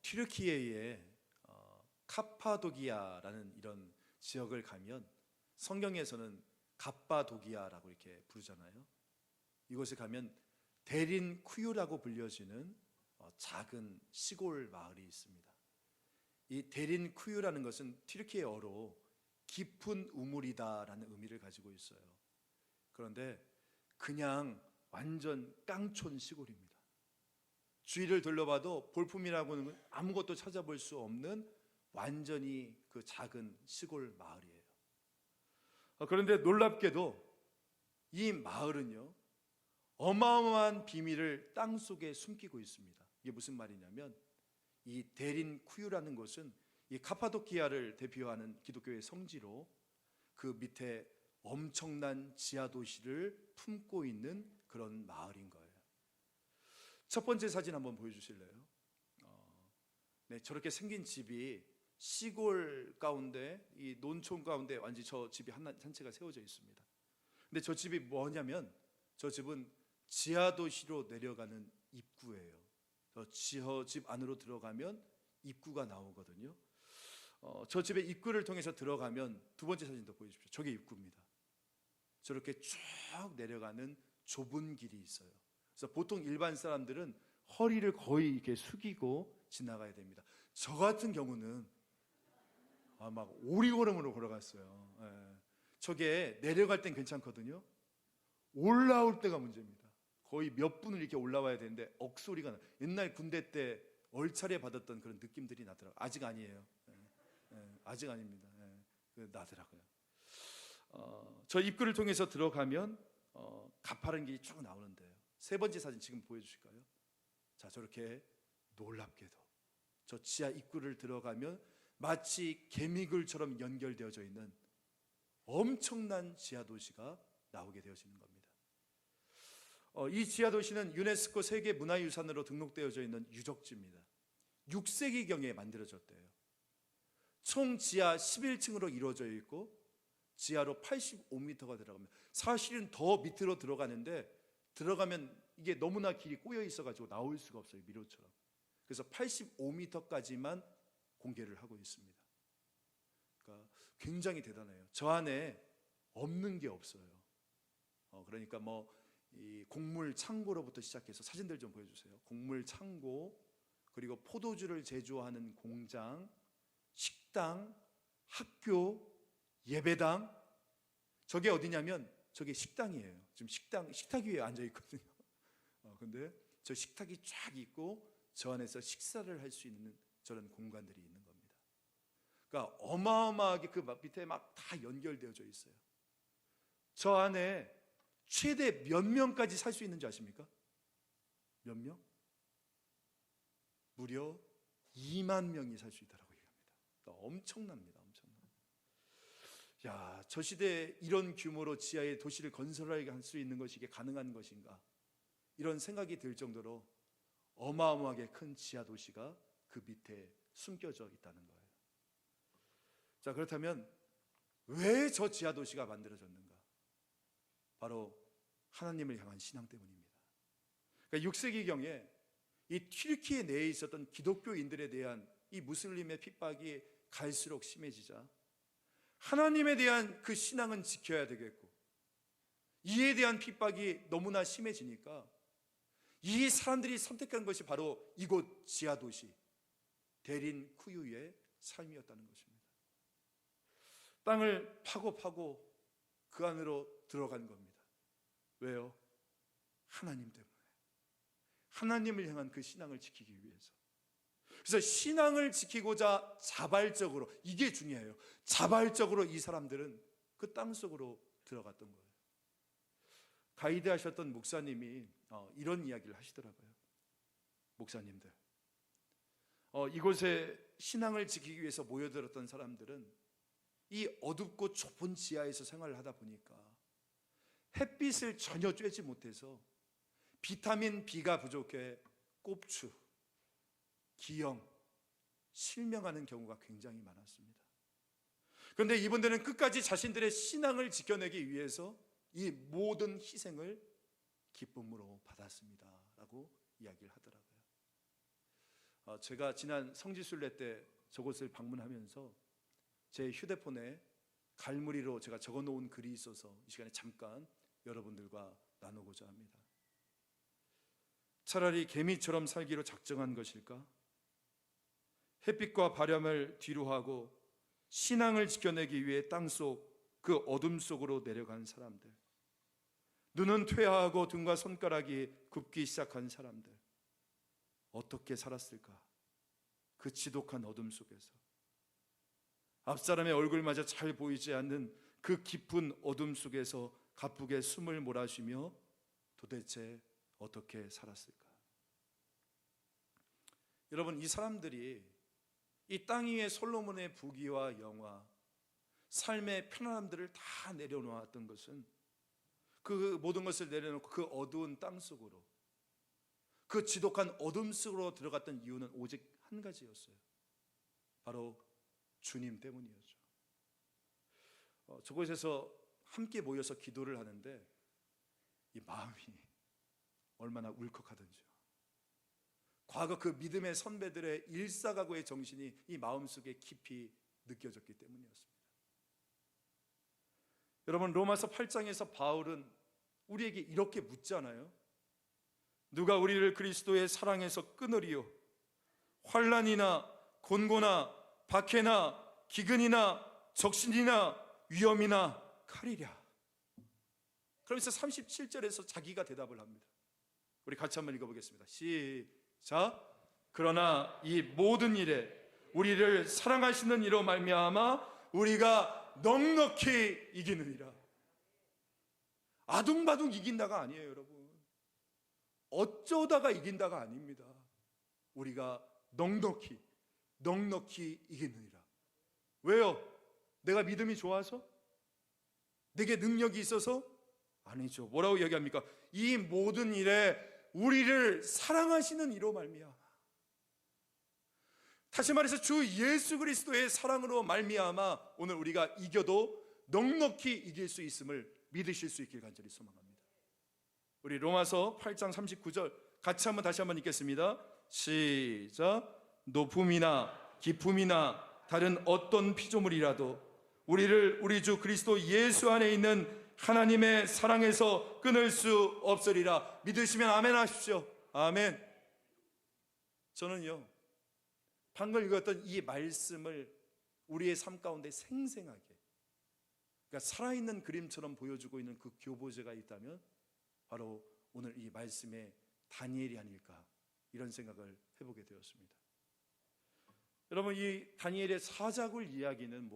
튀르키예의 카파도기아라는 이런 지역을 가면 성경에서는 갑바도기아라고 이렇게 부르잖아요. 이곳에 가면 데린 쿠유라고 불려지는 작은 시골 마을이 있습니다. 이 데린 쿠유라는 것은 튀르키예어로 깊은 우물이다라는 의미를 가지고 있어요. 그런데 그냥 완전 깡촌 시골입니다. 주위를 둘러봐도 볼품이라고는 아무것도 찾아볼 수 없는 완전히 그 작은 시골 마을이에요. 그런데 놀랍게도 이 마을은요, 어마어마한 비밀을 땅속에 숨기고 있습니다. 이게 무슨 말이냐면, 이 데린 쿠유라는 곳은 이 카파도키아를 대표하는 기독교의 성지로 그 밑에 엄청난 지하 도시를 품고 있는 그런 마을인 거예요. 첫 번째 사진 한번 보여주실래요? 네, 저렇게 생긴 집이 시골 가운데, 이 논촌 가운데 완전히 저 집이 한 채가 세워져 있습니다. 근데 저 집이 뭐냐면, 저 집은 지하 도시로 내려가는 입구예요. 저 집 안으로 들어가면 입구가 나오거든요. 저 집의 입구를 통해서 들어가면, 두 번째 사진도 보여주십시오. 저게 입구입니다. 저렇게 쭉 내려가는 좁은 길이 있어요. 그래서 보통 일반 사람들은 허리를 거의 이렇게 숙이고 지나가야 됩니다. 저 같은 경우는 막 오리걸음으로 걸어갔어요. 저게 내려갈 땐 괜찮거든요. 올라올 때가 문제입니다. 거의 몇 분을 이렇게 올라와야 되는데 억소리가 나. 옛날 군대 때 얼차례 받았던 그런 느낌들이 나더라고요. 아직 아니에요. 아직 아닙니다. 나더라고요. 저 입구를 통해서 들어가면 가파른 길이 쭉 나오는데요. 세 번째 사진 지금 보여주실까요? 자, 저렇게 놀랍게도 저 지하 입구를 들어가면 마치 개미굴처럼 연결되어져 있는 엄청난 지하 도시가 나오게 되어지는 겁니다. 이 지하 도시는 유네스코 세계 문화유산으로 등록되어져 있는 유적지입니다. 6세기경에 만들어졌대요. 총 지하 11층으로 이루어져 있고 지하로 85m가 들어갑니다. 사실은 더 밑으로 들어가면 이게 너무나 길이 꼬여 있어가지고 나올 수가 없어요. 미로처럼. 그래서 85m까지만 공개를 하고 있습니다. 그러니까 굉장히 대단해요. 저 안에 없는 게 없어요. 그러니까 이 곡물 창고로부터 시작해서 사진들 좀 보여주세요. 곡물 창고, 그리고 포도주를 제조하는 공장, 식당, 학교, 예배당. 저게 어디냐면 저게 식당이에요. 지금 식탁 위에 앉아 있거든요. 근데 저 식탁이 쫙 있고 저 안에서 식사를 할 수 있는 저런 공간들이 있는 겁니다. 그러니까 어마어마하게 그 밑에 막 다 연결되어져 있어요. 저 안에 최대 몇 명까지 살 수 있는지 아십니까? 몇 명? 무려 2만 명이 살 수 있다고 얘기합니다. 그러니까 엄청납니다. 야, 저 시대에 이런 규모로 지하에 도시를 건설하게 할 수 있는 것이 이게 가능한 것인가? 이런 생각이 들 정도로 어마어마하게 큰 지하 도시가 그 밑에 숨겨져 있다는 거예요. 자, 그렇다면 왜 저 지하 도시가 만들어졌는가? 바로 하나님을 향한 신앙 때문입니다. 그러니까 6세기경에 이 튀르키예 내에 있었던 기독교인들에 대한 이 무슬림의 핍박이 갈수록 심해지자 하나님에 대한 그 신앙은 지켜야 되겠고, 이에 대한 핍박이 너무나 심해지니까 이 사람들이 선택한 것이 바로 이곳 지하도시 데린 쿠유의 삶이었다는 것입니다. 땅을 파고 그 안으로 들어간 겁니다. 왜요? 하나님 때문에. 하나님을 향한 그 신앙을 지키기 위해서. 그래서 신앙을 지키고자 자발적으로, 이게 중요해요. 자발적으로 이 사람들은 그 땅속으로 들어갔던 거예요. 가이드 하셨던 목사님이 이런 이야기를 하시더라고요. 목사님들, 이곳에 신앙을 지키기 위해서 모여들었던 사람들은 이 어둡고 좁은 지하에서 생활을 하다 보니까 햇빛을 전혀 쬐지 못해서 비타민 B가 부족해 꼽추, 기형, 실명하는 경우가 굉장히 많았습니다. 그런데 이분들은 끝까지 자신들의 신앙을 지켜내기 위해서 이 모든 희생을 기쁨으로 받았습니다 라고 이야기를 하더라고요. 제가 지난 성지순례 때 저곳을 방문하면서 제 휴대폰에 갈무리로 제가 적어놓은 글이 있어서 이 시간에 잠깐 여러분들과 나누고자 합니다. 차라리 개미처럼 살기로 작정한 것일까? 햇빛과 바람을 뒤로하고 신앙을 지켜내기 위해 땅속 그 어둠 속으로 내려간 사람들, 눈은 퇴화하고 등과 손가락이 굽기 시작한 사람들, 어떻게 살았을까? 그 지독한 어둠 속에서 앞사람의 얼굴마저 잘 보이지 않는 그 깊은 어둠 속에서 가쁘게 숨을 몰아쉬며 도대체 어떻게 살았을까? 여러분, 이 사람들이 이 땅 위에 솔로몬의 부귀와 영화, 삶의 편안함들을 다 내려놓았던 것은, 그 모든 것을 내려놓고 그 어두운 땅 속으로, 그 지독한 어둠 속으로 들어갔던 이유는 오직 한 가지였어요. 바로 주님 때문이었죠. 저곳에서 함께 모여서 기도를 하는데 이 마음이 얼마나 울컥하던지요. 과거 그 믿음의 선배들의 일사각오의 정신이 이 마음속에 깊이 느껴졌기 때문이었습니다. 여러분, 로마서 8장에서 바울은 우리에게 이렇게 묻잖아요. 누가 우리를 그리스도의 사랑에서 끊으리요? 환난이나 곤고나 박해나 기근이나 적신이나 위험이나 칼이랴. 그러면서 37절에서 자기가 대답을 합니다. 우리 같이 한번 읽어보겠습니다. 시작. 그러나 이 모든 일에 우리를 사랑하시는 이로 말미암아 우리가 넉넉히 이기느니라. 아둥바둥 이긴다가 아니에요, 여러분. 어쩌다가 이긴다가 아닙니다. 우리가 넉넉히 이기느니라. 왜요? 내가 믿음이 좋아서? 내게 능력이 있어서? 아니죠. 뭐라고 얘기합니까? 이 모든 일에 우리를 사랑하시는 이로 말미암아. 다시 말해서 주 예수 그리스도의 사랑으로 말미암아 오늘 우리가 이겨도 넉넉히 이길 수 있음을 믿으실 수 있길 간절히 소망합니다. 우리 로마서 8장 39절 같이 다시 한번 읽겠습니다. 시작. 높음이나 깊음이나 다른 어떤 피조물이라도 우리를 우리 주 그리스도 예수 안에 있는 하나님의 사랑에서 끊을 수 없으리라. 믿으시면 아멘 하십시오. 아멘. 저는요, 방금 읽었던 이 말씀을 우리의 삶 가운데 생생하게, 그러니까 살아있는 그림처럼 보여주고 있는 그 교보제가 있다면 바로 오늘 이 말씀의 다니엘이 아닐까, 이런 생각을 해보게 되었습니다. 여러분, 이 다니엘의 사자굴 이야기는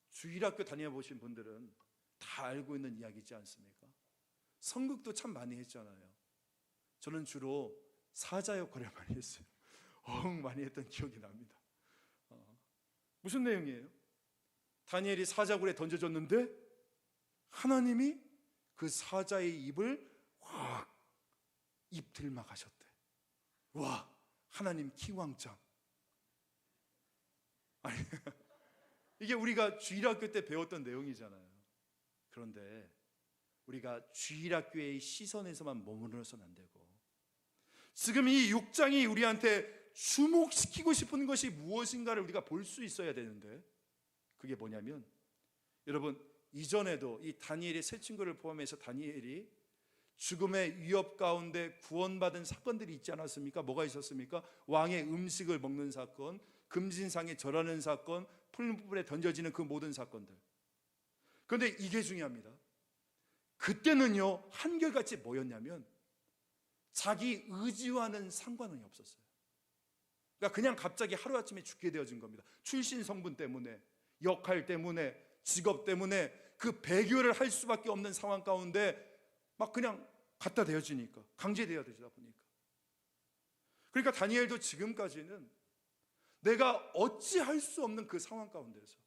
주일학교 다녀보신 분들은 다 알고 있는 이야기지 않습니까? 선극도 참 많이 했잖아요. 저는 주로 사자 역할을 많이 했어요. 많이 했던 기억이 납니다. 무슨 내용이에요? 다니엘이 사자굴에 던져졌는데 하나님이 그 사자의 입을 확 입틀막 하셨대. 와, 하나님 킹왕짱. 아니, 이게 우리가 주일학교 때 배웠던 내용이잖아요. 그런데 우리가 주일학교의 시선에서만 머무르서는 안 되고, 지금 이 6장이 우리한테 주목시키고 싶은 것이 무엇인가를 우리가 볼 수 있어야 되는데, 그게 뭐냐면, 여러분, 이전에도 이 다니엘의 세 친구를 포함해서 다니엘이 죽음의 위협 가운데 구원받은 사건들이 있지 않았습니까? 뭐가 있었습니까? 왕의 음식을 먹는 사건, 금신상에 절하는 사건, 풀무불에 던져지는 그 모든 사건들. 그런데 이게 중요합니다. 그때는요, 한결같이 뭐였냐면 자기 의지와는 상관이 없었어요. 그러니까 그냥 갑자기 하루아침에 죽게 되어진 겁니다. 출신 성분 때문에, 역할 때문에, 직업 때문에 그 배교를 할 수밖에 없는 상황 가운데 막 그냥 갖다 대어지니까, 강제되어지다 보니까. 그러니까 다니엘도 지금까지는 내가 어찌할 수 없는 그 상황 가운데서,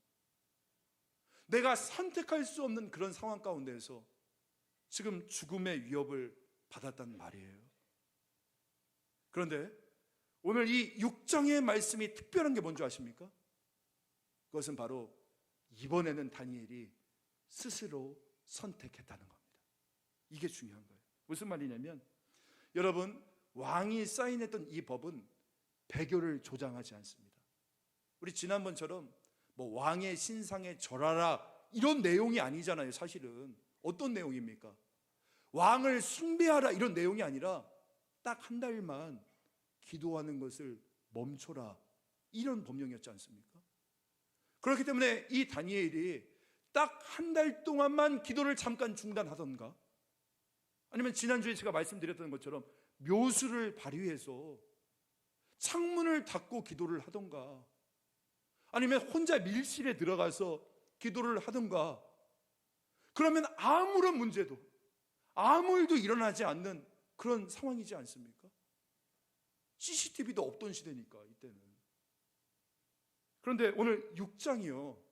내가 선택할 수 없는 그런 상황 가운데서 지금 죽음의 위협을 받았단 말이에요. 그런데 오늘 이 6장의 말씀이 특별한 게 뭔지 아십니까? 그것은 바로 이번에는 다니엘이 스스로 선택했다는 겁니다. 이게 중요한 거예요. 무슨 말이냐면, 여러분, 왕이 사인했던 이 법은 배교를 조장하지 않습니다. 우리 지난번처럼 뭐 왕의 신상에 절하라 이런 내용이 아니잖아요. 사실은 어떤 내용입니까? 왕을 숭배하라 이런 내용이 아니라 딱 한 달만 기도하는 것을 멈춰라 이런 법령이었지 않습니까? 그렇기 때문에 이 다니엘이 딱 한 달 동안만 기도를 잠깐 중단하던가, 아니면 지난주에 제가 말씀드렸던 것처럼 묘수를 발휘해서 창문을 닫고 기도를 하던가, 아니면 혼자 밀실에 들어가서 기도를 하던가, 그러면 아무런 문제도 아무 일도 일어나지 않는 그런 상황이지 않습니까? CCTV도 없던 시대니까 이때는. 그런데 오늘 6장이요,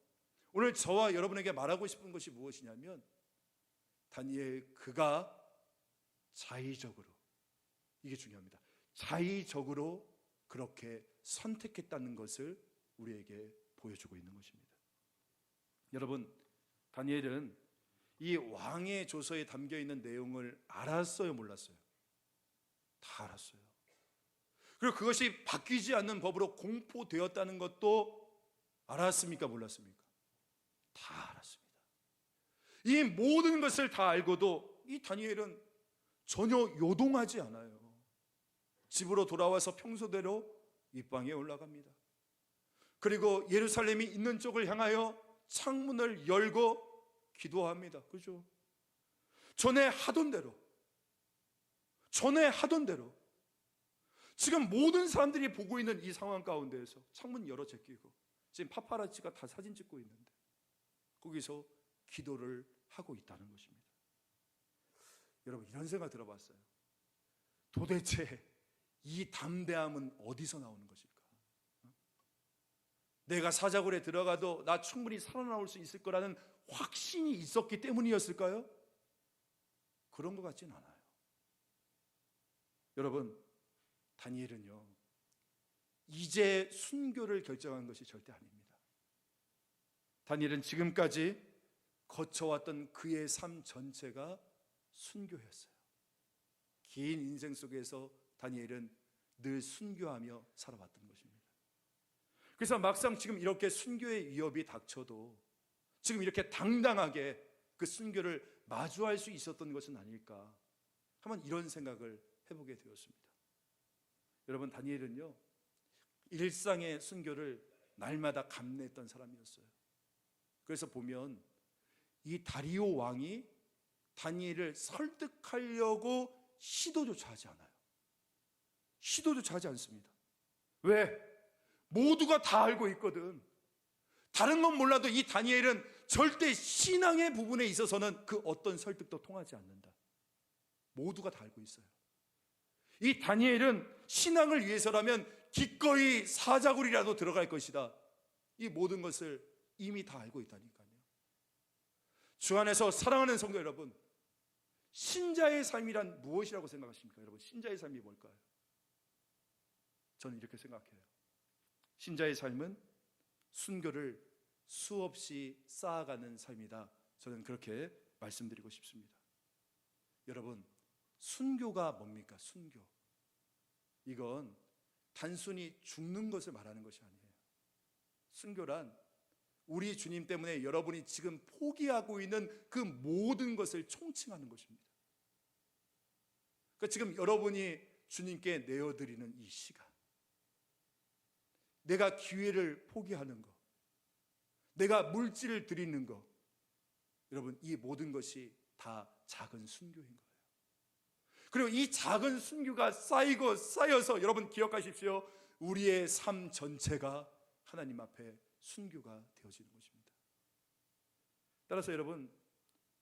오늘 저와 여러분에게 말하고 싶은 것이 무엇이냐면, 다니엘 그가 자의적으로, 이게 중요합니다, 자의적으로 그렇게 선택했다는 것을 우리에게 보여주고 있는 것입니다. 여러분, 다니엘은 이 왕의 조서에 담겨있는 내용을 알았어요, 몰랐어요? 다 알았어요. 그리고 그것이 바뀌지 않는 법으로 공포되었다는 것도 알았습니까, 몰랐습니까? 다 알았습니다. 이 모든 것을 다 알고도 이 다니엘은 전혀 요동하지 않아요. 집으로 돌아와서 평소대로 윗방에 올라갑니다. 그리고 예루살렘이 있는 쪽을 향하여 창문을 열고 기도합니다. 그죠? 전에 하던 대로 지금 모든 사람들이 보고 있는 이 상황 가운데에서 창문 열어 제끼고, 지금 파파라치가 다 사진 찍고 있는데 거기서 기도를 하고 있다는 것입니다. 여러분, 이런 생각 들어봤어요? 도대체 이 담대함은 어디서 나오는 것일까? 내가 사자굴에 들어가도 나 충분히 살아나올 수 있을 거라는 확신이 있었기 때문이었을까요? 그런 것 같진 않아요. 여러분, 다니엘은요, 이제 순교를 결정한 것이 절대 아닙니다. 다니엘은 지금까지 거쳐왔던 그의 삶 전체가 순교였어요. 긴 인생 속에서 다니엘은 늘 순교하며 살아왔던 것입니다. 그래서 막상 지금 이렇게 순교의 위협이 닥쳐도 지금 이렇게 당당하게 그 순교를 마주할 수 있었던 것은 아닐까, 한번 이런 생각을 해보게 되었습니다. 여러분, 다니엘은요, 일상의 순교를 날마다 감내했던 사람이었어요. 그래서 보면 이 다리오 왕이 다니엘을 설득하려고 시도조차 하지 않아요. 시도조차 하지 않습니다. 왜? 모두가 다 알고 있거든. 다른 건 몰라도 이 다니엘은 절대 신앙의 부분에 있어서는 그 어떤 설득도 통하지 않는다. 모두가 다 알고 있어요. 이 다니엘은 신앙을 위해서라면 기꺼이 사자굴이라도 들어갈 것이다. 이 모든 것을 이미 다 알고 있다니까요. 주 안에서 사랑하는 성도 여러분, 신자의 삶이란 무엇이라고 생각하십니까? 여러분, 신자의 삶이 뭘까요? 저는 이렇게 생각해요. 신자의 삶은 순교를 수없이 쌓아가는 삶이다. 저는 그렇게 말씀드리고 싶습니다. 여러분, 순교가 뭡니까? 순교. 이건 단순히 죽는 것을 말하는 것이 아니에요. 순교란 우리 주님 때문에 여러분이 지금 포기하고 있는 그 모든 것을 총칭하는 것입니다. 그러니까 지금 여러분이 주님께 내어드리는 이 시간, 내가 기회를 포기하는 것, 내가 물질을 드리는 것, 여러분, 이 모든 것이 다 작은 순교인 거예요. 그리고 이 작은 순교가 쌓이고 쌓여서, 여러분 기억하십시오, 우리의 삶 전체가 하나님 앞에 순교가 되어지는 것입니다. 따라서 여러분,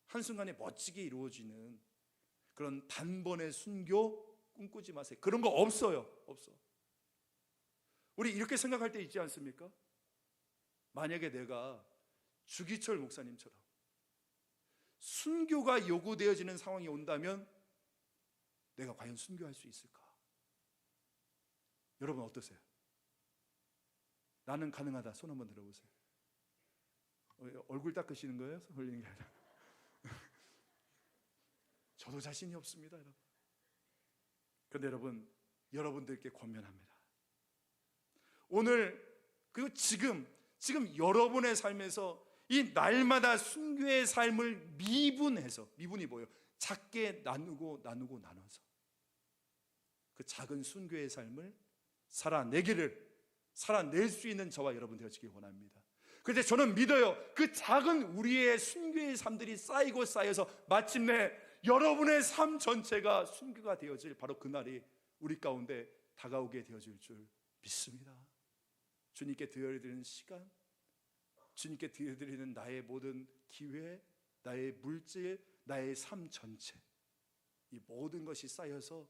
한순간에 멋지게 이루어지는 그런 단번의 순교 꿈꾸지 마세요. 그런 거 없어요. 없어. 우리 이렇게 생각할 때 있지 않습니까? 만약에 내가 주기철 목사님처럼 순교가 요구되어지는 상황이 온다면 내가 과연 순교할 수 있을까? 여러분 어떠세요? 나는 가능하다. 손 한번 들어보세요. 얼굴 닦으시는 거예요? 손 올리는 게 아니라. 저도 자신이 없습니다, 여러분. 그런데 여러분, 여러분들께 권면합니다. 오늘 그리고 지금 여러분의 삶에서 이 날마다 순교의 삶을 미분해서, 미분이 뭐예요? 작게 나눠서 그 작은 순교의 삶을 살아낼 수 있는 저와 여러분 되어지길 원합니다. 그런데 저는 믿어요. 그 작은 우리의 순교의 삶들이 쌓여서 마침내 여러분의 삶 전체가 순교가 되어질 바로 그날이 우리 가운데 다가오게 되어질 줄 믿습니다. 주님께 드려드리는 시간, 주님께 드려드리는 나의 모든 기회, 나의 물질, 나의 삶 전체, 이 모든 것이 쌓여서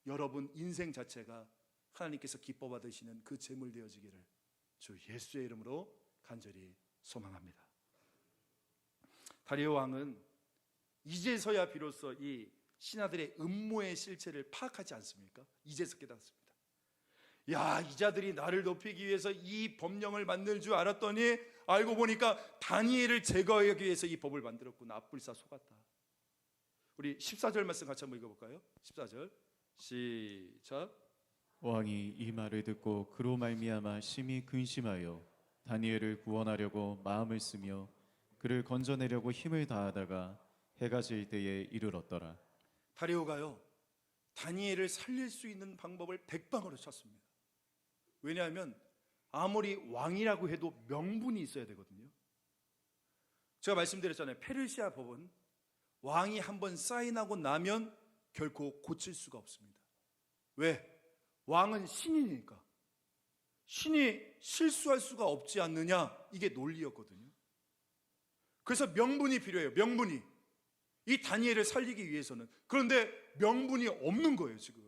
여러분 인생 자체가 하나님께서 기뻐 받으시는 그 제물 되어지기를 주 예수의 이름으로 간절히 소망합니다. 다리오 왕은 이제서야 비로소 이 신하들의 음모의 실체를 파악하지 않습니까? 이제서 깨닫습니다. 야, 이 자들이 나를 높이기 위해서 이 법령을 만들 줄 알았더니 알고 보니까 다니엘을 제거하기 위해서 이 법을 만들었구나. 앞불사 속았다. 우리 14절 말씀 같이 한번 읽어볼까요? 14절 시작. 왕이 이 말을 듣고 그로 말미암아 심히 근심하여 다니엘을 구원하려고 마음을 쓰며 그를 건져내려고 힘을 다하다가 해가 질 때에 이르렀더라. 다리오가요, 다니엘을 살릴 수 있는 방법을 백방으로 찾습니다. 왜냐하면 아무리 왕이라고 해도 명분이 있어야 되거든요. 제가 말씀드렸잖아요. 페르시아 법은 왕이 한번 사인하고 나면 결코 고칠 수가 없습니다. 왜? 왕은 신이니까. 신이 실수할 수가 없지 않느냐, 이게 논리였거든요. 그래서 명분이 필요해요. 명분이. 이 다니엘을 살리기 위해서는. 그런데 명분이 없는 거예요, 지금.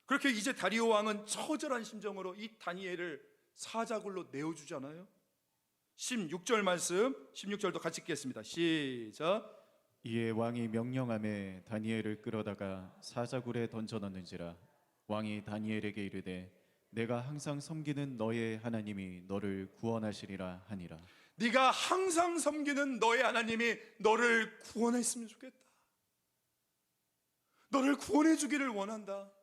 그렇게 이제 다리오 왕은 처절한 심정으로 이 다니엘을 사자굴로 내어주잖아요. 16절 말씀, 16절도 같이 읽겠습니다. 시작. 이에 왕이 명령하매 다니엘을 끌어다가 사자굴에 던져넣는지라. 왕이 다니엘에게 이르되 내가 항상 섬기는 너의 하나님이 너를 구원하시리라 하니라. 네가 항상 섬기는 너의 하나님이 너를 구원했으면 좋겠다. 너를 구원해 주기를 원한다.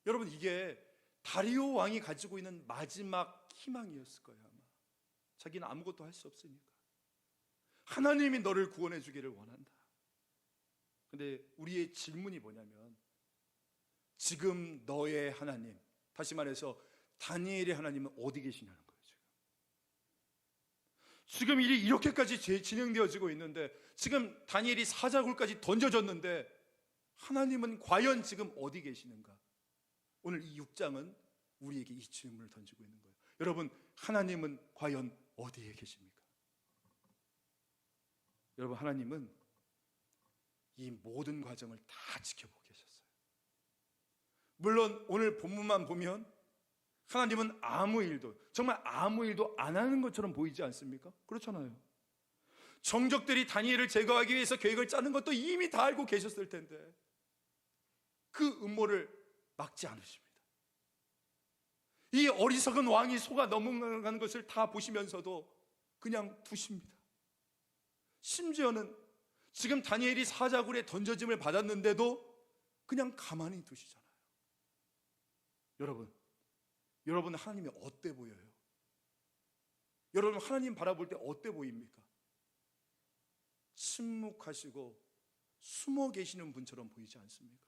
여러분, 이게 다리오 왕이 가지고 있는 마지막 희망이었을 거예요. 아마 자기는 아무것도 할 수 없으니까 하나님이 너를 구원해 주기를 원한다. 근데 우리의 질문이 뭐냐면, 지금 너의 하나님, 다시 말해서 다니엘의 하나님은 어디 계시냐는 거예요. 지금 일이 이렇게까지 진행되어지고 있는데, 지금 다니엘이 사자굴까지 던져졌는데 하나님은 과연 지금 어디 계시는가? 오늘 이 6장은 우리에게 이 질문을 던지고 있는 거예요. 여러분, 하나님은 과연 어디에 계십니까? 여러분, 하나님은 이 모든 과정을 다 지켜보고 계셨어요. 물론 오늘 본문만 보면 하나님은 정말 아무 일도 안 하는 것처럼 보이지 않습니까? 그렇잖아요. 정적들이 다니엘을 제거하기 위해서 계획을 짜는 것도 이미 다 알고 계셨을 텐데 그 음모를 막지 않으십니다. 이 어리석은 왕이 속아 넘어가는 것을 다 보시면서도 그냥 두십니다. 심지어는 지금 다니엘이 사자굴에 던져짐을 받았는데도 그냥 가만히 두시잖아요. 여러분 하나님이 어때 보여요? 여러분 하나님 바라볼 때 어때 보입니까? 침묵하시고 숨어 계시는 분처럼 보이지 않습니까?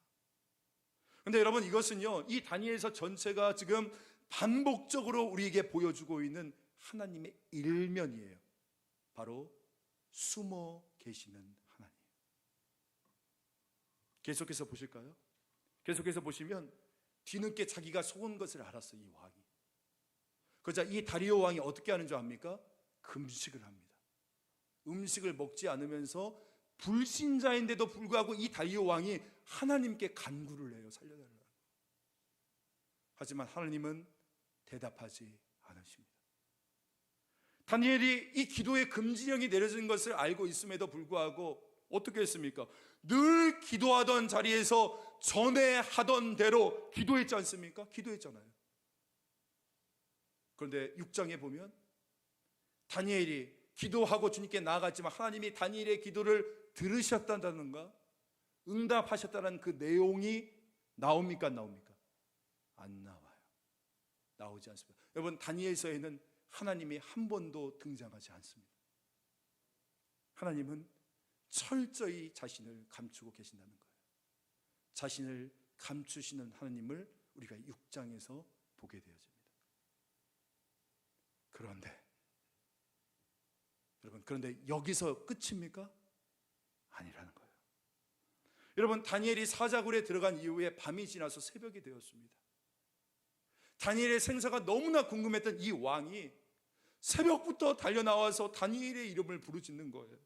그런데 여러분, 이것은요, 이 다니엘서 전체가 지금 반복적으로 우리에게 보여주고 있는 하나님의 일면이에요. 바로 숨어 계시는 하나님. 계속해서 보실까요? 계속해서 보시면 뒤늦게 자기가 속은 것을 알았어요, 이 왕이. 그러자 이 다리오 왕이 어떻게 하는 줄 압니까? 금식을 합니다. 음식을 먹지 않으면서 불신자인데도 불구하고 이 다리오 왕이 하나님께 간구를 해요. 살려달라고. 하지만 하나님은 대답하지 않으십니다. 다니엘이 이 기도의 금지령이 내려진 것을 알고 있음에도 불구하고 어떻게 했습니까? 늘 기도하던 자리에서 전에 하던 대로 기도했지 않습니까? 기도했잖아요. 그런데 6장에 보면 다니엘이 기도하고 주님께 나아갔지만 하나님이 다니엘의 기도를 들으셨다는가? 응답하셨다는 그 내용이 나옵니까? 안 나와요. 나오지 않습니다. 여러분, 다니엘서에는 하나님이 한 번도 등장하지 않습니다. 하나님은 철저히 자신을 감추고 계신다는 거예요. 자신을 감추시는 하나님을 우리가 6장에서 보게 되어집니다. 그런데 여기서 끝입니까? 아니라는 거예요. 여러분, 다니엘이 사자굴에 들어간 이후에 밤이 지나서 새벽이 되었습니다. 다니엘의 생사가 너무나 궁금했던 이 왕이 새벽부터 달려나와서 다니엘의 이름을 부르짖는 거예요.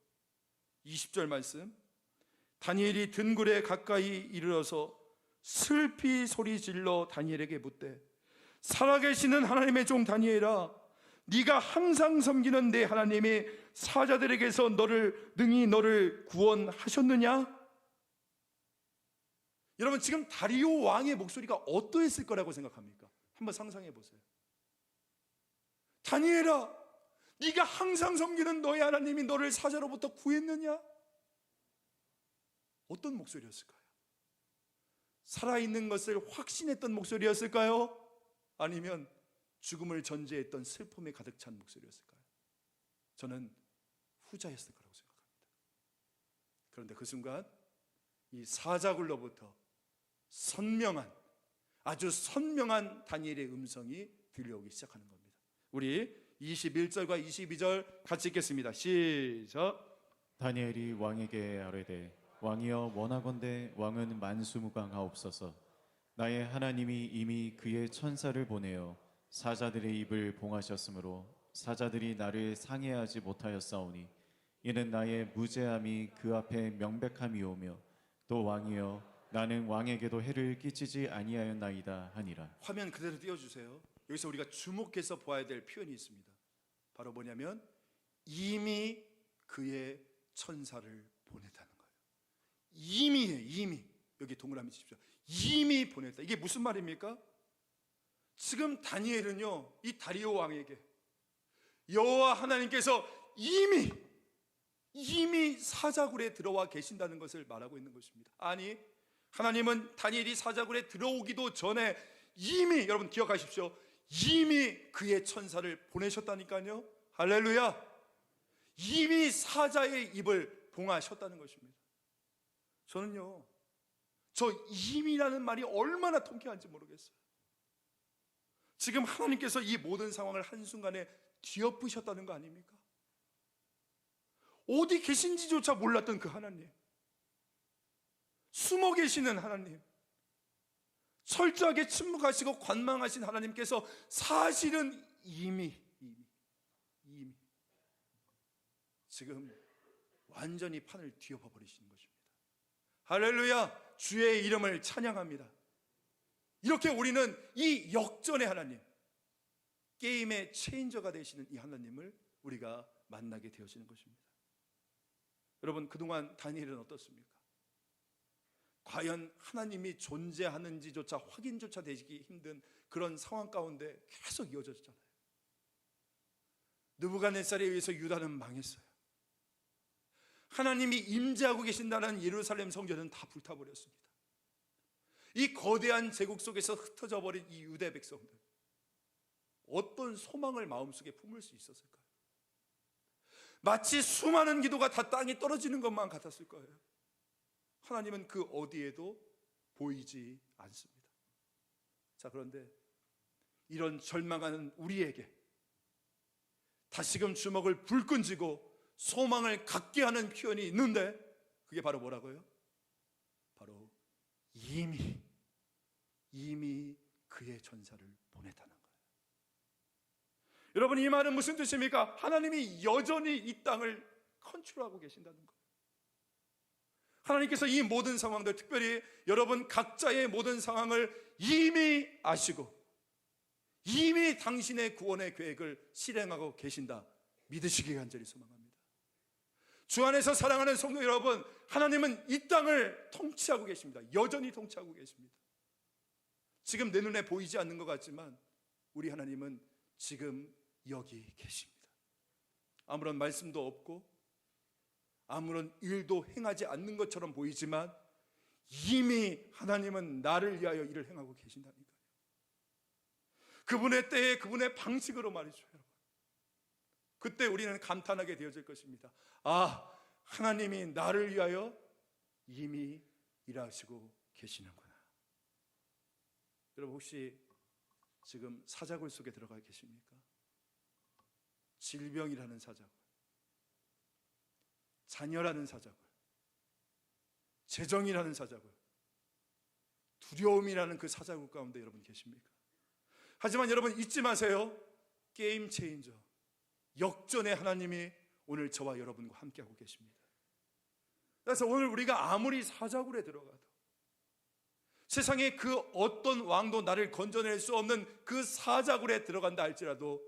20절 말씀, 다니엘이 등굴에 가까이 이르러서 슬피 소리질러 다니엘에게 묻되, 살아계시는 하나님의 종 다니엘아, 네가 항상 섬기는 내 하나님이 사자들에게서 능히 너를 구원하셨느냐? 여러분, 지금 다리오 왕의 목소리가 어떠했을 거라고 생각합니까? 한번 상상해 보세요. 다니엘아, 네가 항상 섬기는 너의 하나님이 너를 사자로부터 구했느냐? 어떤 목소리였을까요? 살아있는 것을 확신했던 목소리였을까요? 아니면 죽음을 전제했던 슬픔에 가득 찬 목소리였을까요? 저는 후자였을 거라고 생각합니다. 그런데 그 순간 이 사자굴로부터 아주 선명한 다니엘의 음성이 들려오기 시작하는 겁니다. 우리 21절과 22절 같이 읽겠습니다. 시작. 다니엘이 왕에게 아뢰되, 왕이여 원하건대 왕은 만수무강하옵소서. 나의 하나님이 이미 그의 천사를 보내어 사자들의 입을 봉하셨으므로 사자들이 나를 상해하지 못하였사오니 이는 나의 무죄함이 그 앞에 명백함이오며 또 왕이여 나는 왕에게도 해를 끼치지 아니하였나이다 하니라. 화면 그대로 띄워주세요. 여기서 우리가 주목해서 보아야 될 표현이 있습니다. 바로 뭐냐면 이미 그의 천사를 보냈다는 거예요. 이미 여기 동그라미 치십시오. 이미 보냈다. 이게 무슨 말입니까? 지금 다니엘은요, 이 다리오 왕에게 여호와 하나님께서 이미 사자굴에 들어와 계신다는 것을 말하고 있는 것입니다. 아니, 하나님은 다니엘이 사자굴에 들어오기도 전에 여러분 기억하십시오. 이미 그의 천사를 보내셨다니까요. 할렐루야. 이미 사자의 입을 봉하셨다는 것입니다. 저는요, 저 이미라는 말이 얼마나 통쾌한지 모르겠어요. 지금 하나님께서 이 모든 상황을 한순간에 뒤엎으셨다는 거 아닙니까? 어디 계신지조차 몰랐던 그 하나님, 숨어 계시는 하나님, 철저하게 침묵하시고 관망하신 하나님께서 사실은 이미 지금 완전히 판을 뒤엎어 버리시는 것입니다. 할렐루야. 주의 이름을 찬양합니다. 이렇게 우리는 이 역전의 하나님, 게임의 체인저가 되시는 이 하나님을 우리가 만나게 되어지는 것입니다. 여러분, 그동안 다니엘은 어떻습니까? 과연 하나님이 존재하는지조차 확인조차 되기 힘든 그런 상황 가운데 계속 이어졌잖아요. 느부갓네살에 의해서 유다는 망했어요. 하나님이 임재하고 계신다는 예루살렘 성전은 다 불타버렸습니다. 이 거대한 제국 속에서 흩어져 버린 이 유대 백성들, 어떤 소망을 마음속에 품을 수 있었을까요? 마치 수많은 기도가 다 땅에 떨어지는 것만 같았을 거예요. 하나님은 그 어디에도 보이지 않습니다. 자, 그런데 이런 절망하는 우리에게 다시금 주먹을 불끈 쥐고 소망을 갖게 하는 표현이 있는데, 그게 바로 뭐라고요? 바로 이미 그의 전사를 보냈다는 거예요. 여러분, 이 말은 무슨 뜻입니까? 하나님이 여전히 이 땅을 컨트롤하고 계신다는 거예요. 하나님께서 이 모든 상황들, 특별히 여러분 각자의 모든 상황을 이미 아시고 이미 당신의 구원의 계획을 실행하고 계신다 믿으시기 간절히 소망합니다. 주 안에서 사랑하는 성도 여러분, 하나님은 이 땅을 통치하고 계십니다. 여전히 통치하고 계십니다. 지금 내 눈에 보이지 않는 것 같지만 우리 하나님은 지금 여기 계십니다. 아무런 말씀도 없고 아무런 일도 행하지 않는 것처럼 보이지만 이미 하나님은 나를 위하여 일을 행하고 계신다니까요. 그분의 때에 그분의 방식으로 말이죠. 그때 우리는 감탄하게 되어질 것입니다. 아, 하나님이 나를 위하여 이미 일하시고 계시는구나. 여러분 혹시 지금 사자굴 속에 들어가 계십니까? 질병이라는 사자굴, 자녀라는 사자굴, 재정이라는 사자굴, 두려움이라는 그 사자굴 가운데 여러분 계십니까? 하지만 여러분 잊지 마세요. 게임 체인저, 역전의 하나님이 오늘 저와 여러분과 함께하고 계십니다. 그래서 오늘 우리가 아무리 사자굴에 들어가도, 세상에 그 어떤 왕도 나를 건져낼 수 없는 그 사자굴에 들어간다 할지라도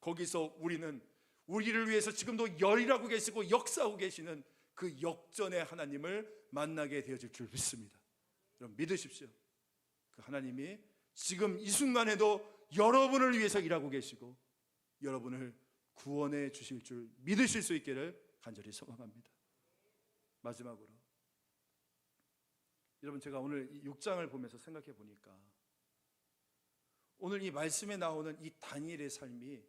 거기서 우리는 우리를 위해서 지금도 열일하고 계시고 역사하고 계시는 그 역전의 하나님을 만나게 되어질 줄 믿습니다. 여러분 믿으십시오. 그 하나님이 지금 이 순간에도 여러분을 위해서 일하고 계시고 여러분을 구원해 주실 줄 믿으실 수 있기를 간절히 소망합니다. 마지막으로 여러분, 제가 오늘 이 6장을 보면서 생각해 보니까 오늘 이 말씀에 나오는 이 다니엘의 삶이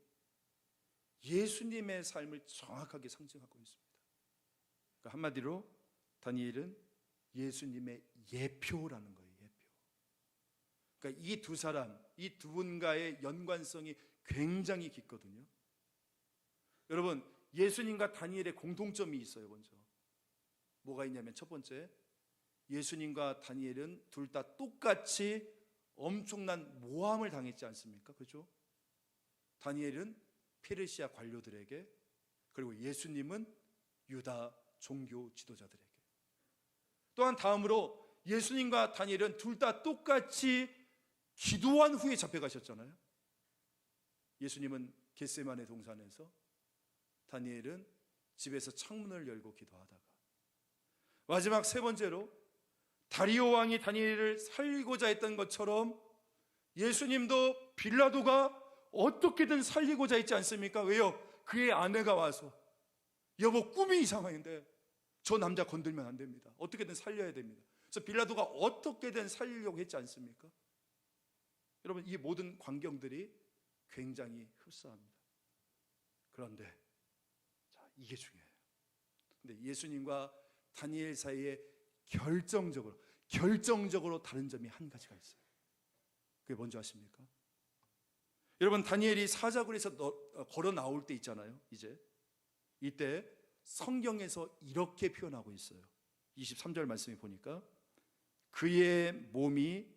예수님의 삶을 정확하게 상징하고 있습니다. 그러니까 한마디로 다니엘은 예수님의 예표라는 거예요. 예표. 그러니까 이 두 사람, 이 두 분과의 연관성이 굉장히 깊거든요. 여러분, 예수님과 다니엘의 공통점이 있어요. 먼저 뭐가 있냐면, 첫 번째, 예수님과 다니엘은 둘 다 똑같이 엄청난 모함을 당했지 않습니까? 그렇죠? 다니엘은 페르시아 관료들에게, 그리고 예수님은 유다 종교 지도자들에게. 또한 다음으로 예수님과 다니엘은 둘 다 똑같이 기도한 후에 잡혀가셨잖아요. 예수님은 겟세마네 동산에서, 다니엘은 집에서 창문을 열고 기도하다가, 마지막 세 번째로 다리오 왕이 다니엘을 살리고자 했던 것처럼 예수님도 빌라도가 어떻게든 살리고자 했지 않습니까? 왜요? 그의 아내가 와서, 여보 꿈이 이상한데 저 남자 건들면 안 됩니다. 어떻게든 살려야 됩니다. 그래서 빌라도가 어떻게든 살리려고 했지 않습니까? 여러분, 이 모든 광경들이 굉장히 흡사합니다. 그런데 자, 이게 중요해요. 근데 예수님과 다니엘 사이에 결정적으로 다른 점이 한 가지가 있어요. 그게 뭔지 아십니까? 여러분, 다니엘이 사자굴에서 걸어 나올 때 있잖아요. 이때 성경에서 이렇게 표현하고 있어요. 23절 말씀에 보니까 그의 몸이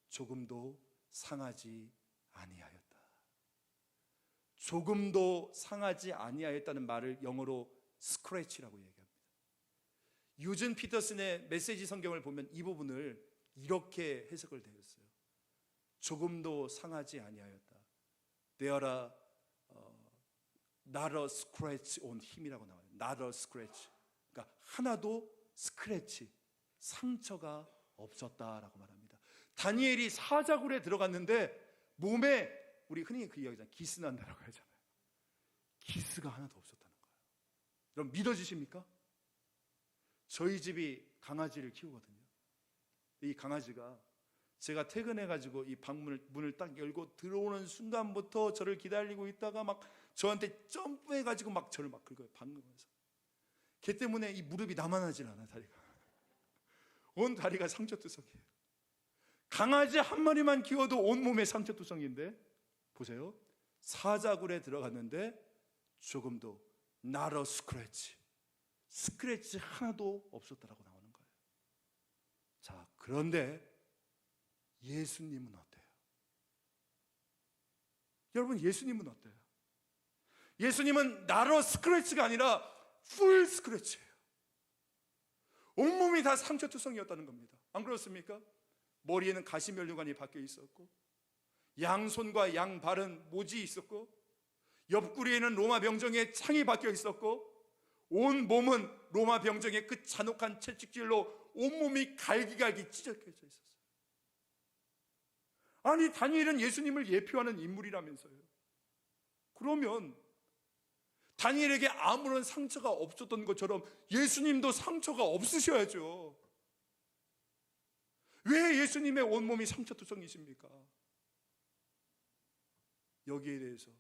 조금도 상하지 아니하였다. 조금도 상하지 아니하였다는 말을 영어로 스크래치라고 얘기합니다. 유진 피터슨의 메시지 성경을 보면 이 부분을 이렇게 해석을 되었어요. 조금도 상하지 아니하였다. There are not a scratch on him이라고 나와요. Not a scratch. 그러니까 하나도 스크래치, 상처가 없었다라고 말합니다. 다니엘이 사자굴에 들어갔는데 몸에, 우리 흔히 그 이야기잖아요. 기스 난다라고 하잖아요. 기스가 하나도 없었다는 거예요. 여러분 믿어지십니까? 저희 집이 강아지를 키우거든요. 이 강아지가 제가 퇴근해가지고 이 문을 딱 열고 들어오는 순간부터 저를 기다리고 있다가 막 저한테 점프해가지고 막 저를 막 긁어요. 방금에서. 걔 때문에 이 무릎이 나만하질 않아. 다리가 온 다리가 상처투성이에요. 강아지 한 마리만 키워도 온몸에 상처투성인데 보세요. 사자굴에 들어갔는데 조금도 not a scratch, 스크래치 하나도 없었다라고 나오는 거예요. 자, 그런데 예수님은 어때요? 여러분, 예수님은 어때요? 예수님은 나로 스크래치가 아니라 풀 스크래치예요. 온몸이 다 상처투성이었다는 겁니다. 안 그렇습니까? 머리에는 가시면류관이 박혀 있었고, 양손과 양발은 모지 있었고, 옆구리에는 로마 병정의 창이 박혀 있었고, 온 몸은 로마 병정의 그 잔혹한 채찍질로 온몸이 갈기갈기 찢어져 있었어요. 아니, 다니엘은 예수님을 예표하는 인물이라면서요. 그러면 다니엘에게 아무런 상처가 없었던 것처럼 예수님도 상처가 없으셔야죠. 왜 예수님의 온몸이 상처투성이십니까? 여기에 대해서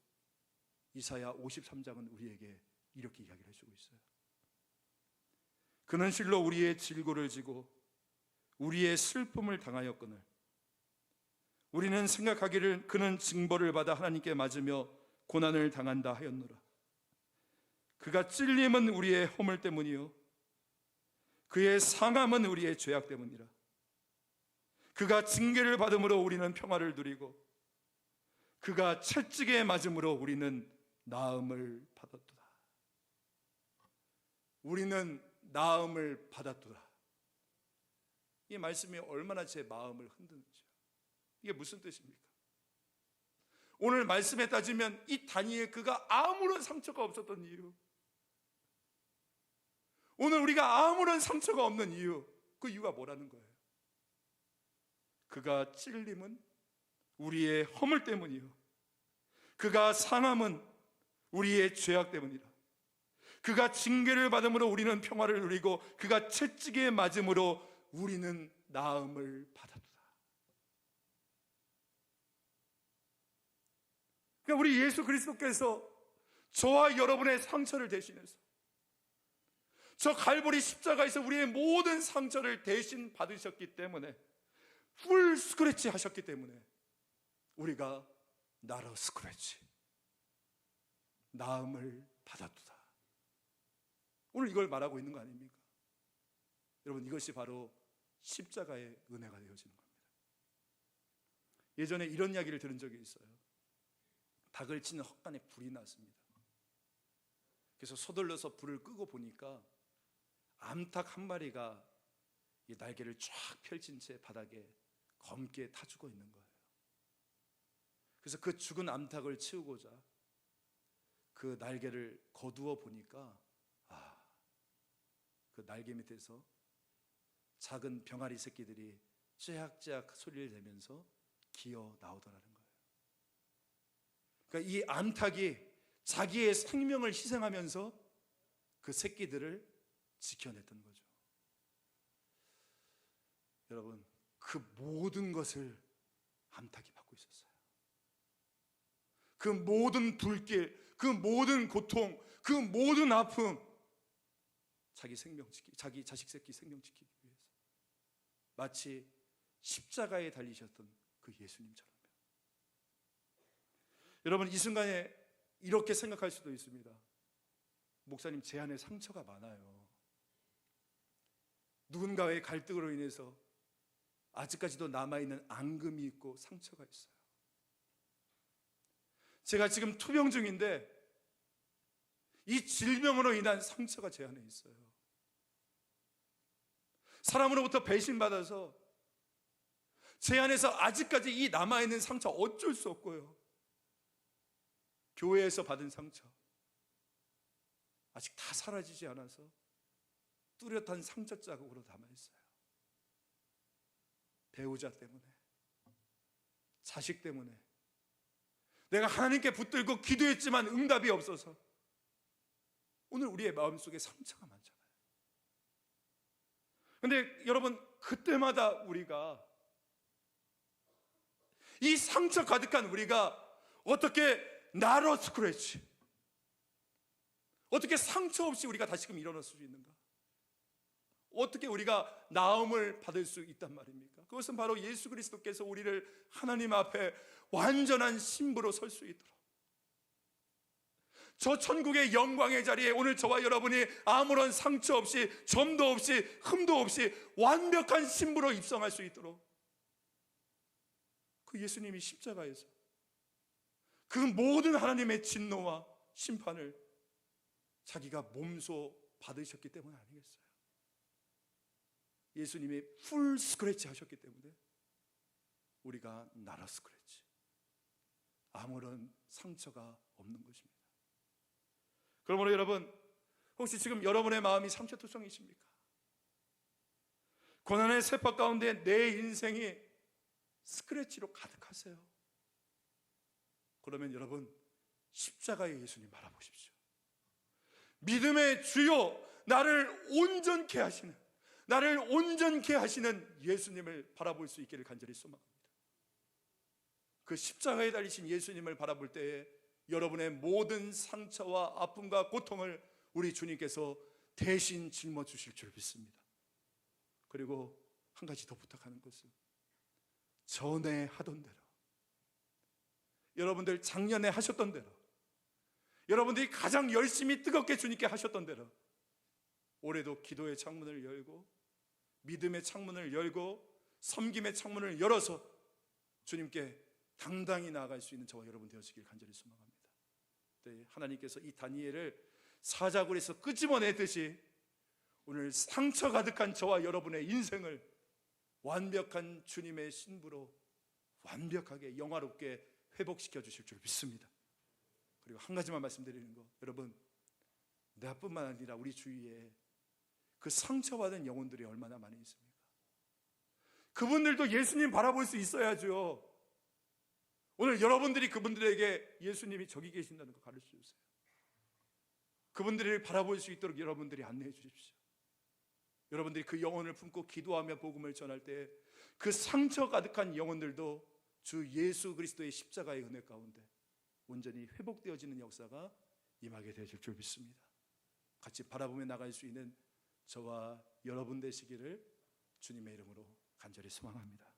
이사야 53장은 우리에게 이렇게 이야기를 해주고 있어요. 그는 실로 우리의 질고를 지고 우리의 슬픔을 당하였거늘 우리는 생각하기를 그는 징벌을 받아 하나님께 맞으며 고난을 당한다 하였노라. 그가 찔림은 우리의 허물 때문이요 그의 상함은 우리의 죄악 때문이라. 그가 징계를 받음으로 우리는 평화를 누리고 그가 채찍에 맞음으로 우리는 나음을 받았도다. 우리는 나음을 받았도다. 이 말씀이 얼마나 제 마음을 흔드는지요. 이게 무슨 뜻입니까? 오늘 말씀에 따지면 이 다니엘 그가 아무런 상처가 없었던 이유, 오늘 우리가 아무런 상처가 없는 이유, 그 이유가 뭐라는 거예요? 그가 찔림은 우리의 허물 때문이요 그가 상함은 우리의 죄악 때문이라. 그가 징계를 받음으로 우리는 평화를 누리고 그가 채찍에 맞음으로 우리는 나음을 받았도다. 그러니까 우리 예수 그리스도께서 저와 여러분의 상처를 대신해서 저 갈보리 십자가에서 우리의 모든 상처를 대신 받으셨기 때문에, 풀 스크래치 하셨기 때문에 우리가 나로 스크래치, 나음을 받았도다. 오늘 이걸 말하고 있는 거 아닙니까? 여러분, 이것이 바로 십자가의 은혜가 되어지는 겁니다. 예전에 이런 이야기를 들은 적이 있어요. 닭을 치는 헛간에 불이 났습니다. 그래서 서둘러서 불을 끄고 보니까 암탉 한 마리가 이 날개를 쫙 펼친 채 바닥에 검게 타 죽어 있는 거예요. 그래서 그 죽은 암탉을 치우고자 그 날개를 거두어 보니까 그 날개 밑에서 작은 병아리 새끼들이 째악째악 소리를 내면서 기어 나오더라는 거예요. 그러니까 이 암탉이 자기의 생명을 희생하면서 그 새끼들을 지켜냈던 거죠. 여러분, 그 모든 것을 암탉이 받고 있었어요. 그 모든 불길, 그 모든 고통, 그 모든 아픔, 자기 생명 지키기, 자기 자식 새끼 생명 지키기 위해서 마치 십자가에 달리셨던 그 예수님처럼요. 여러분, 이 순간에 이렇게 생각할 수도 있습니다. 목사님, 제 안에 상처가 많아요. 누군가의 갈등으로 인해서 아직까지도 남아있는 앙금이 있고 상처가 있어요. 제가 지금 투병 중인데 이 질병으로 인한 상처가 제 안에 있어요. 사람으로부터 배신받아서 제 안에서 아직까지 이 남아있는 상처 어쩔 수 없고요. 교회에서 받은 상처 아직 다 사라지지 않아서 뚜렷한 상처 자국으로 남아있어요. 배우자 때문에, 자식 때문에, 내가 하나님께 붙들고 기도했지만 응답이 없어서 오늘 우리의 마음속에 상처가 많잖아요. 그런데 여러분, 그때마다 우리가 이 상처 가득한 우리가 어떻게 나로 스크래치, 어떻게 상처 없이 우리가 다시금 일어날 수 있는가? 어떻게 우리가 나음을 받을 수 있단 말입니까? 그것은 바로 예수 그리스도께서 우리를 하나님 앞에 완전한 신부로 설 수 있도록, 저 천국의 영광의 자리에 오늘 저와 여러분이 아무런 상처 없이, 점도 없이, 흠도 없이 완벽한 신부로 입성할 수 있도록 그 예수님이 십자가에서 그 모든 하나님의 진노와 심판을 자기가 몸소 받으셨기 때문 아니겠어요? 예수님이 풀 스크래치 하셨기 때문에 우리가 나라 스크래치, 아무런 상처가 없는 것입니다. 그러므로 여러분, 혹시 지금 여러분의 마음이 상처투성이십니까? 고난의 세파 가운데 내 인생이 스크래치로 가득하세요. 그러면 여러분, 십자가의 예수님 바라보십시오. 믿음의 주요, 나를 온전케 하시는, 나를 온전케 하시는 예수님을 바라볼 수 있기를 간절히 소망합니다. 그 십자가에 달리신 예수님을 바라볼 때에 여러분의 모든 상처와 아픔과 고통을 우리 주님께서 대신 짊어주실 줄 믿습니다. 그리고 한 가지 더 부탁하는 것은 전에 하던 대로, 여러분들 작년에 하셨던 대로, 여러분들이 가장 열심히 뜨겁게 주님께 하셨던 대로 올해도 기도의 창문을 열고 믿음의 창문을 열고 섬김의 창문을 열어서 주님께 당당히 나아갈 수 있는 저와 여러분 되어지길 간절히 소망합니다. 네, 하나님께서 이 다니엘을 사자굴에서 끄집어내듯이 오늘 상처 가득한 저와 여러분의 인생을 완벽한 주님의 신부로 완벽하게 영화롭게 회복시켜 주실 줄 믿습니다. 그리고 한 가지만 말씀드리는 거, 여러분, 나뿐만 아니라 우리 주위에 그 상처받은 영혼들이 얼마나 많이 있습니까? 그분들도 예수님 바라볼 수 있어야죠. 오늘 여러분들이 그분들에게 예수님이 저기 계신다는 거 가르쳐 주세요. 그분들을 바라볼 수 있도록 여러분들이 안내해 주십시오. 여러분들이 그 영혼을 품고 기도하며 복음을 전할 때 그 상처 가득한 영혼들도 주 예수 그리스도의 십자가의 은혜 가운데 온전히 회복되어지는 역사가 임하게 되실 줄 믿습니다. 같이 바라보며 나갈 수 있는 저와 여러분 되시기를 주님의 이름으로 간절히 소망합니다.